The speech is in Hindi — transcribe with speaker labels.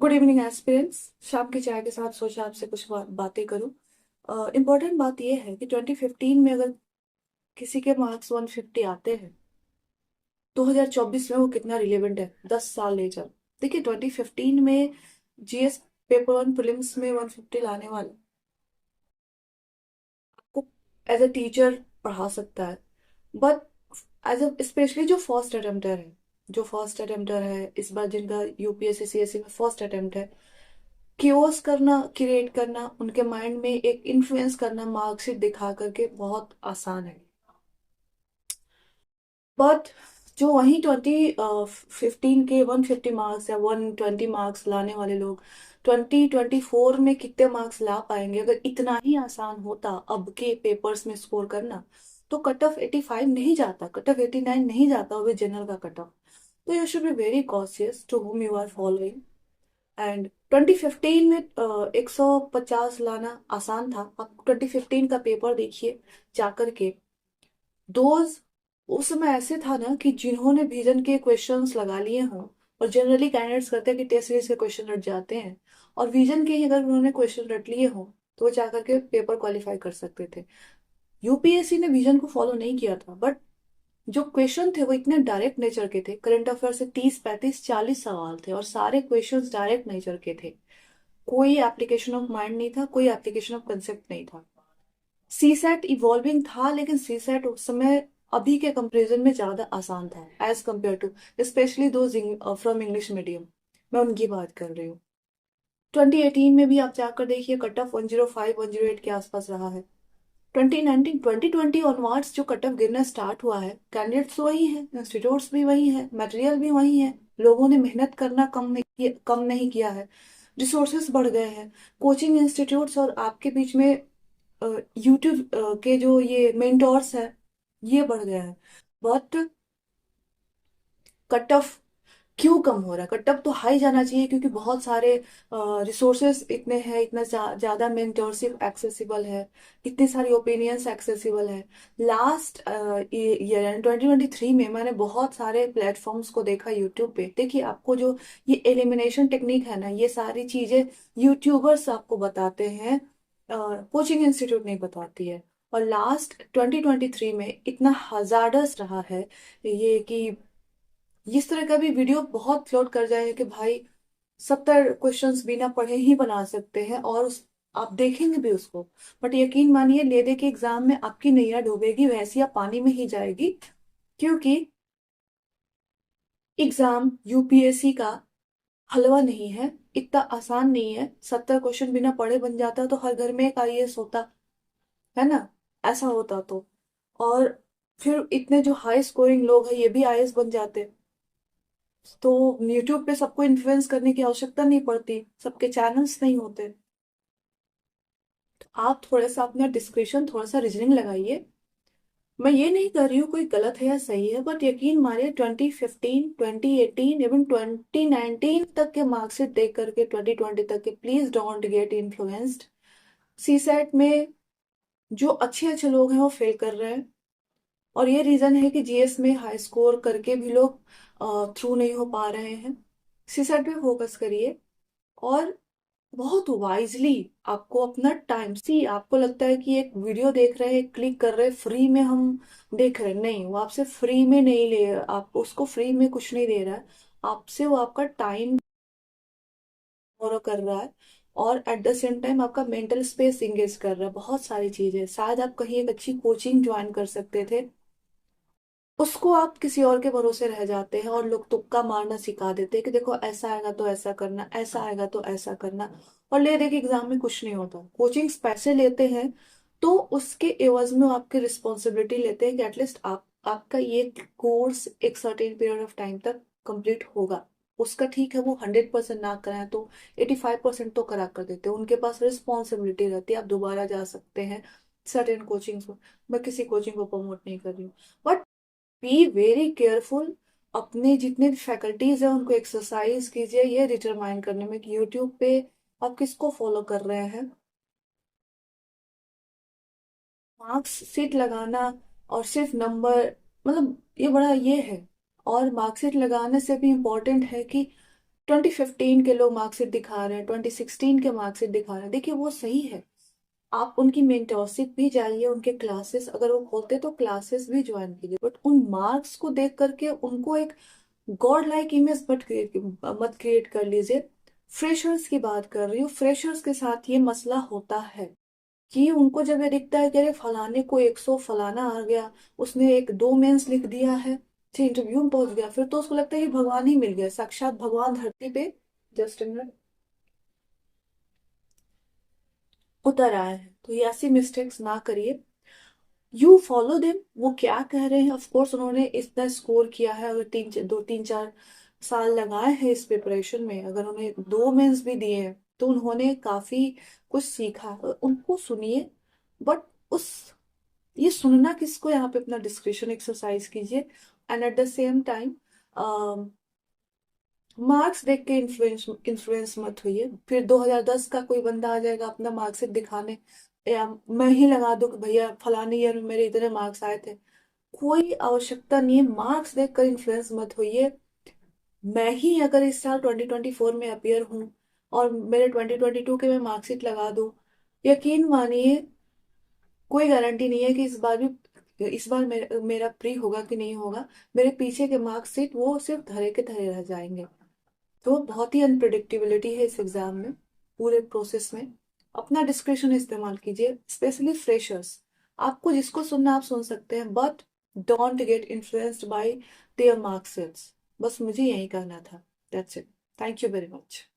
Speaker 1: Good evening aspirants. शाम की चाय के साथ सोचा आपसे कुछ बातें करूं। इम्पोर्टेंट बात यह है कि 2015 में अगर किसी के मार्क्स 150 आते हैं, 2024 में वो कितना रिलेवेंट है 10 साल ले चल। देखिए 2015 में जीएस पेपर वन प्रीलिम्स में 150 लाने वाले को एज अ टीचर पढ़ा सकता है। बट एज अ स्पेशली जो फर्स्ट अटेम्प्टर है इस बार जिनका यूपीएससी सीएससी में फर्स्ट अटेम्प्ट है, क्योस करना, क्रिएट करना, उनके माइंड में एक इन्फ्लुएंस करना मार्कशीट दिखा करके बहुत आसान है। बट जो वही 2015 के 150 मार्क्स या 120 मार्क्स लाने वाले लोग 2024 में कितने मार्क्स ला पाएंगे? अगर इतना ही आसान होता अब के पेपर्स में स्कोर करना, तो कट ऑफ 85 नहीं जाता, कट ऑफ 89 नहीं जाता, वो भी जनरल का कट ऑफ। तो you should be very cautious to whom you are following. And 2015 में 150 लाना आसान था। आप 2015 का पेपर देखिए जाकर के। दोज उस समय ऐसे था ना कि जिन्होंने विजन के क्वेश्चंस लगा लिए हों, और जनरली कैंडिडेट्स करते हैं कि टेस्ट सीरीज के क्वेश्चन रट जाते हैं, और विजन के ही अगर उन्होंने क्वेश्चन रट लिए हों तो वो जाकर के पेपर क्वालिफाई कर सकते थे। यूपीएससी ने विजन को फॉलो नहीं किया था, बट जो क्वेश्चन थे वो इतने डायरेक्ट नेचर के थे। करंट अफेयर से 30 35 40 सवाल थे और सारे क्वेश्चंस डायरेक्ट नेचर के थे। कोई एप्लीकेशन ऑफ माइंड नहीं था, कोई एप्लीकेशन ऑफ कंसेप्ट नहीं था। सी सेट इवॉल्विंग था, लेकिन सी सेट उस समय अभी के कंपैरिजन में ज्यादा आसान था एज कम्पेयर टू स्पेशली दो फ्रॉम इंग्लिश मीडियम। मैं उनकी बात कर रही हूँ। 2018 में भी आप जाकर देखिए, कट ऑफ 105 108 के आसपास रहा है। 2019 2020 ऑनवर्ड्स जो कट ऑफ गिरना स्टार्ट हुआ है, कैंडिडेट्स वही हैं, इंस्टीट्यूट्स भी वही है, मटेरियल भी वही है। लोगों ने मेहनत करना कम नहीं किया है। रिसोर्सेस बढ़ गए हैं। कोचिंग इंस्टीट्यूट्स और आपके बीच में यूट्यूब के जो ये मेंटोर्स हैं, ये बढ़ गया है। बट कट ऑफ क्यों कम हो रहा है? कट ऑफ तो हाई जाना चाहिए, क्योंकि बहुत सारे रिसोर्सेस इतने हैं, इतना ज्यादा मेंटोरशिप एक्सेसिबल है, इतनी सारी ओपिनियंस एक्सेसिबल है। लास्ट ईयर यानी 2023 में मैंने बहुत सारे प्लेटफॉर्म्स को देखा यूट्यूब पे। देखिए आपको जो ये एलिमिनेशन टेक्निक है ना, ये सारी चीजें यूट्यूबर्स आपको बताते हैं, कोचिंग इंस्टीट्यूट नहीं बताती है। और लास्ट 2023 में इतना हजार्डस रहा है ये कि इस तरह का भी वीडियो बहुत फ्लोट कर जाएगा कि भाई 70 क्वेश्चंस बिना पढ़े ही बना सकते हैं, और आप देखेंगे भी उसको। बट यकीन मानिए, ले दे के एग्जाम में आपकी नैया डूबेगी, वैसी आप पानी में ही जाएगी। क्योंकि एग्जाम यूपीएससी का हलवा नहीं है, इतना आसान नहीं है। 70 क्वेश्चन बिना पढ़े बन जाता तो हर घर में एक आईएएस होता, है ना? ऐसा होता तो। और फिर इतने जो हाई स्कोरिंग लोग हैं ये भी आईएएस बन जाते। तो यूट्यूब पे सबको इन्फ्लुएंस करने की आवश्यकता नहीं पड़ती, सबके चैनल्स नहीं होते। तो आप थोड़ा सा अपना डिस्क्रिप्शन, थोड़ा सा रीजनिंग लगाइए। मैं ये नहीं कर रही हूँ कोई गलत है या सही है, बट यकीन मानिए 2015 2018 इवन 2019 तक के मार्कशीट देख करके 2020 तक के please don't get influenced. CSAT में जो अच्छे अच्छे लोग हैं वो फेल कर रहे हैं, और ये रीजन है कि जीएस में हाई स्कोर करके भी लोग थ्रू नहीं हो पा रहे हैं। सी सेट पे फोकस करिए, और बहुत वाइजली आपको अपना टाइम सी। आपको लगता है कि एक वीडियो देख रहे हैं, क्लिक कर रहे हैं, फ्री में हम देख रहे हैं, नहीं, वो आपसे फ्री में नहीं ले, आप उसको फ्री में कुछ नहीं दे रहा है। आपसे वो आपका टाइम बोरो कर रहा है, और एट द सेम टाइम आपका मेंटल स्पेस इंगेज कर रहा है। बहुत सारी चीजें, शायद आप कहीं एक अच्छी कोचिंग ज्वाइन कर सकते थे, उसको आप किसी और के भरोसे रह जाते हैं, और लोग तुक्का मारना सिखा देते हैं कि देखो ऐसा आएगा तो ऐसा करना, ऐसा आएगा तो ऐसा करना। और ले दे के एग्जाम में कुछ नहीं होता। कोचिंग्स पैसे लेते हैं, तो उसके एवज में वो आपकी रिस्पॉन्सिबिलिटी लेते हैं कि एटलीस्ट आपका ये कोर्स एक सर्टेन पीरियड ऑफ टाइम तक कंप्लीट होगा। उसका ठीक है, वो 100% ना कराएं तो 85% तो करा कर देते हैं। उनके पास रिस्पॉन्सिबिलिटी रहती है, आप दोबारा जा सकते हैं सर्टेन कोचिंग्स में। मैं किसी कोचिंग को प्रमोट नहीं कर रही हूँ, बट बी वेरी केयरफुल। अपने जितने फैकल्टीज है उनको एक्सरसाइज कीजिए ये डिटरमाइन करने में कि यूट्यूब पे आप किसको फॉलो कर रहे हैं। मार्क्स सीट लगाना और सिर्फ नंबर, मतलब ये बड़ा ये है। और मार्कशीट लगाने से भी इम्पोर्टेंट है कि 2015 के लोग मार्कशीट दिखा रहे हैं, 2016 के मार्कशीट दिखा रहे हैं, देखिए वो सही है। आप उनकी मेंटरशिप भी जाइए, उनके क्लासेस अगर वो होते तो क्लासेस भी ज्वाइन कीजिए, बट उन मार्क्स को देख करके उनको एक गॉड लाइक इमेज मत क्रिएट कर लीजिए। फ्रेशर्स की बात कर रही हूँ, फ्रेशर्स के साथ ये मसला होता है कि उनको जब ये दिखता है कि अरे फलाने को 100 फलाना आ गया, उसने एक दो मेंस लिख दिया है, फिर इंटरव्यू में पहुंच गया, फिर तो उसको लगता है कि भगवान ही मिल गया, साक्षात भगवान धरती पे जस्ट उतर आए हैं। तो ये ऐसी मिस्टेक्स ना करिए। यू फॉलो देम, वो क्या कह रहे हैं। ऑफ कोर्स उन्होंने इतना स्कोर किया है, अगर 2 3 4 साल लगाए हैं इस प्रिपरेशन में, अगर उन्हें दो मेंस भी दिए हैं तो उन्होंने काफी कुछ सीखा है, उनको सुनिए। बट उस ये सुनना किसको, यहाँ पे अपना डिस्क्रिप्शन एक्सरसाइज कीजिए। And at the same time marks देख के इन्फ्लुएंस इन्फ्लुएंस मत होइए। फिर 2010 का कोई बंदा आ जाएगा अपना मार्कशीट दिखाने, या मैं ही लगा दूं कि भैया फलानी ईयर में मेरे इतने मार्क्स आए थे। कोई आवश्यकता नहीं है, मार्क्स देखकर इन्फ्लुएंस मत होइए। मैं ही अगर इस साल 2024 में अपियर हूँ और मेरे 2022 के मैं मार्कशीट लगा दूं, यकीन मानिए कोई गारंटी नहीं है कि इस बार मेरा प्री होगा कि नहीं होगा। मेरे पीछे के मार्कशीट वो सिर्फ धरे के धरे रह जाएंगे। तो बहुत ही अनप्रिडिक्टेबिलिटी है इस एग्जाम में, पूरे प्रोसेस में। अपना डिस्क्रिप्शन इस्तेमाल कीजिए, स्पेशली फ्रेशर्स। आपको जिसको सुनना आप सुन सकते हैं, but don't get influenced by there marksheets. बस मुझे यही कहना था। That's it. Thank you very much.